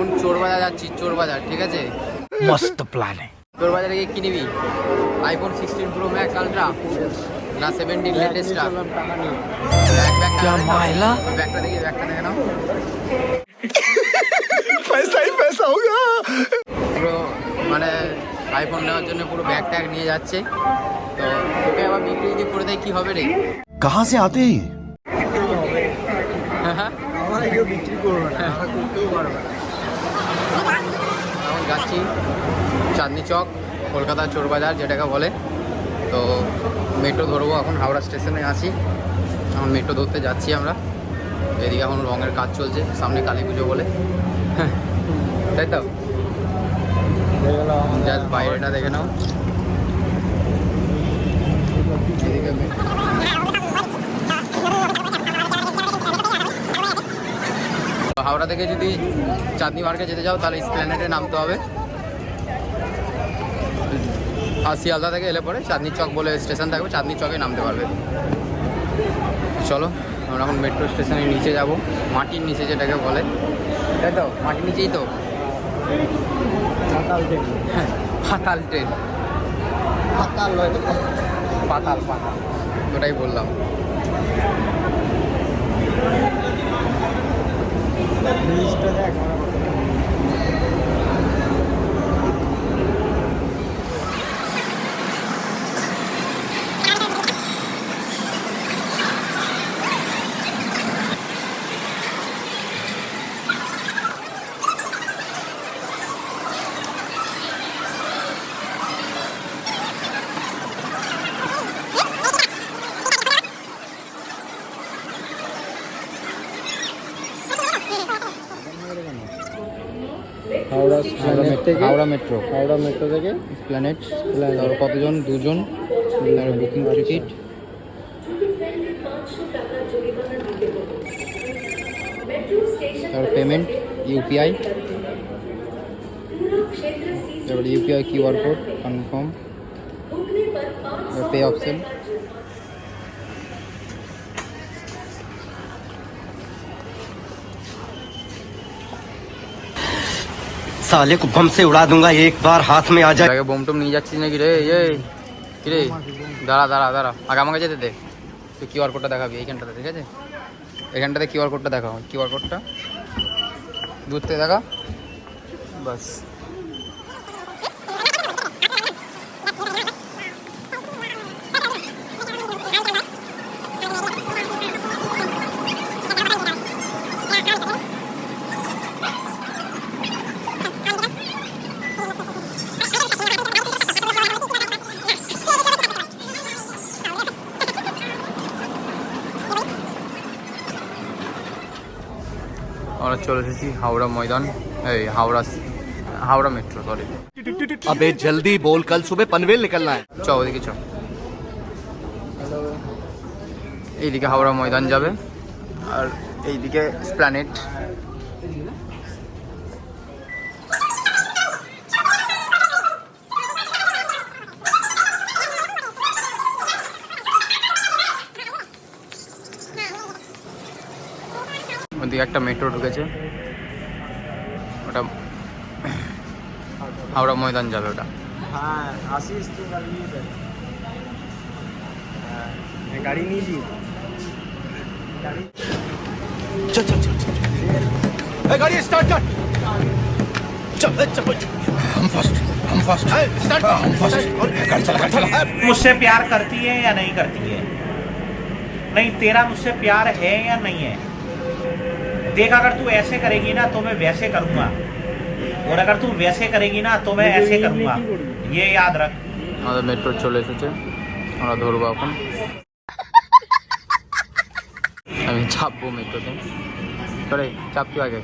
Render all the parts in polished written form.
এখন চোর বাজার যাচ্ছি, চোর বাজার, ঠিক আছে? मस्त प्लान है। চোর বাজারে গিয়ে কি নিবি? আইফোন 16 প্রো ম্যাক্স আলট্রা না 17 লেটেস্ট? ব্যাগটা দেখি, ব্যাগটা দেখে নাও। पैसा ही पैसा होगा। পুরো মানে আইফোন নেওয়ার জন্য পুরো ব্যাগ ট্যাগ নিয়ে যাচ্ছে। তো তোকে আবার বিক্রি যদি করে দেয় কি হবে রে? कहाँ से आते हैं? এখন যাচ্ছি চাঁদনি চক, কলকাতা চোর বাজার যেটাকে বলে। তো মেট্রো ধরবো, এখন হাওড়া স্টেশনে আছি। এখন মেট্রো ধরতে যাচ্ছি আমরা। এদিকে এখন রঙের কাজ চলছে, সামনে কালী পুজো বলে, তাই তো? জাস্ট বাইরেটা দেখে নাও। এদিকে হাওড়া থেকে যদি চাঁদনি মার্কেট যেতে যাও তাহলে এসপ্ল্যানেডে নামতে হবে। আর শিয়ালদা থেকে এলে পরে চাঁদনি চক বলে স্টেশন থাকবে, চাঁদনি চকে নামতে পারবে। চলো আমরা এখন মেট্রো স্টেশনের নিচে যাব, মাটির নিচে যেটাকে বলে, তাই তো? মাটির নিচেই তো পাতাল ট্রেন, পাতাল পাতাল পাতাল, ওটাই বললাম। হাওড়া মেট্রো থেকে প্ল্যানেট। তারপর কতজন? দুজন। বুকিং টিকিট, তারপর পেমেন্ট ইউপিআই, তারপর UPI QR code, confirm, pay option. साले को बम से उड़ा दूंगा एक बार हाथ में आ जाए। আগে বোম টোম নিয়ে যাচ্ছিস নাকি রে? কি রে? দাঁড়া দাঁড়া দাঁড়া, আগে আমাকে যেতে দে। তুই কিউআর কোডটা দেখাবি এইখানটাতে, ঠিক আছে? এখানটাতে কিউআর কোডটা দেখাও, কিউআর কোডটা দূর থেকে দেখা, বাস। আমরা চলে এসেছি হাওড়া ময়দান, এই হাওড়া মেট্রো, সরি। अबे जल्दी बोल, कल सुबह पनवेल निकलना है। চ ওদিকে চ। এইদিকে হাওড়া ময়দান যাবে আর এইদিকে এসপ্ল্যানেড। ওদিকে একটা মেট্রো ঢুকেছে, ওটা হাওড়া ময়দান যাবে ওটা। হ্যাঁ আসিস তো গাড়ি নিয়ে লি। चल चल चल चल, गाड़ी स्टार्ट कर। चल चल, हम फर्स्ट स्टार्ट, हम फर्स्ट। गाड़ी चला। मुझसे प्यार करती है या नहीं करती है? नहीं, तेरा मुझसे प्यार है या नहीं है? देख, अगर तू ऐसे करेगी ना तो मैं वैसे करूंगा, और अगर तू वैसे करेगी ना तो मैं ऐसे करूंगा, ये याद रख। আমাদের মেট্রো চলে এসেছে, আমরা ধরবো এখন। আমি চাপবো মেট্রোতে, চলে চাপ তুই আগে।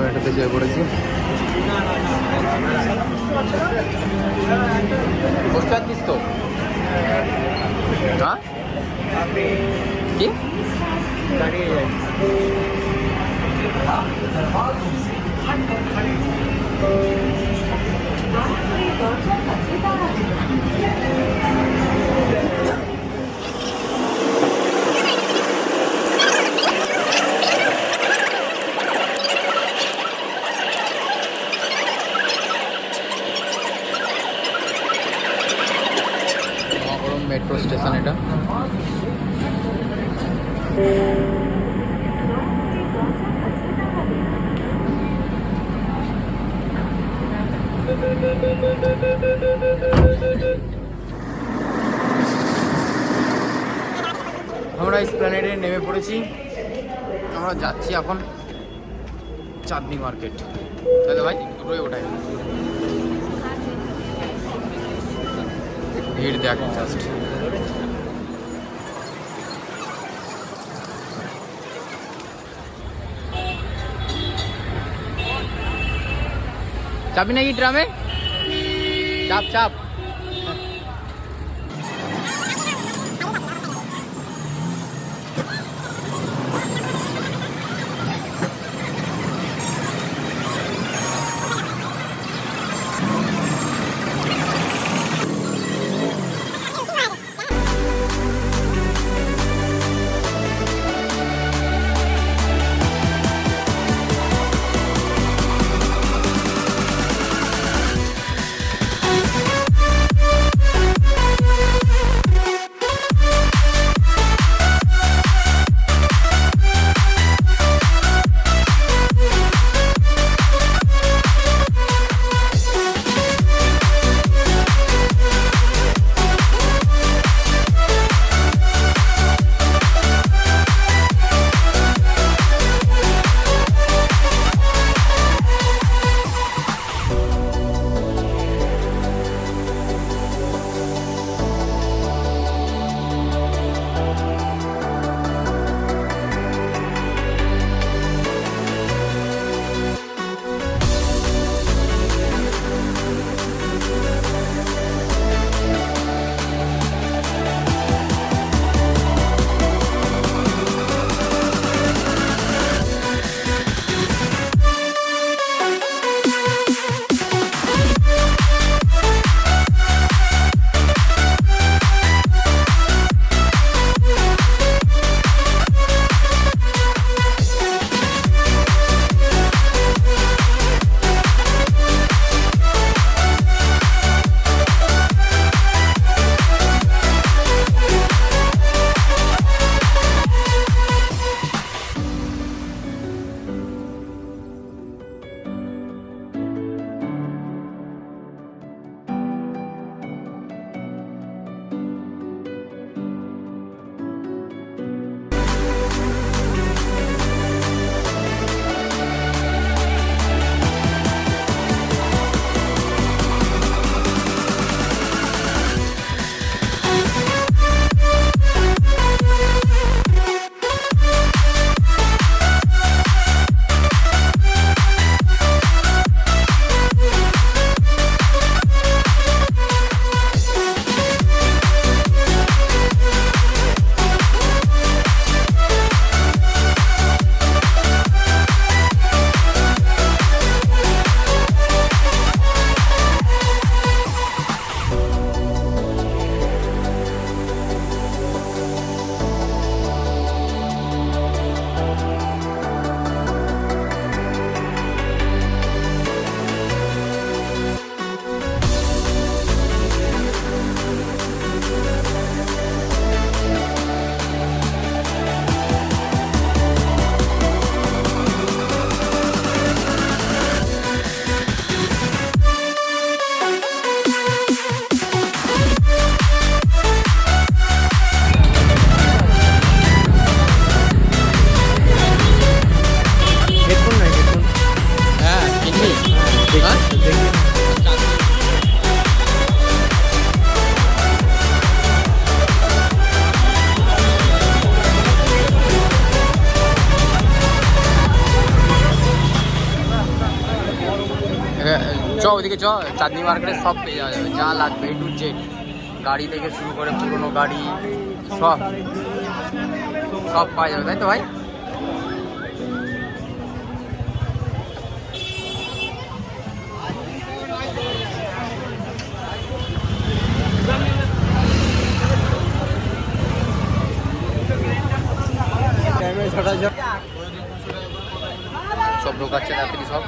মেট্রোতে যেয়ে পড়েছি। বসতে পারছিস তো? হ্যাঁ কি মেট্রো স্টেশন এটা। আমরা এসপ্ল্যানেডে নেমে পড়েছি, আমরা যাচ্ছি এখন চাঁদনি মার্কেট। তাহলে ভাই দুটোই ওঠাই, ভিড় দেখ জাস্ট। চাপি নাকি ট্রামে? চাপ চাপ। চ ওইদিকে চ, চাঁদনি মার্কেটে সব পেয়ে যাওয়া যাবে, যা লাগবে A to Z, গাড়ি থেকে শুরু করে পুরোনো গাড়ি সব সব পাওয়া যাবে, তাই তো ভাই? সব ঢোকাচ্ছে রাত্রি সব।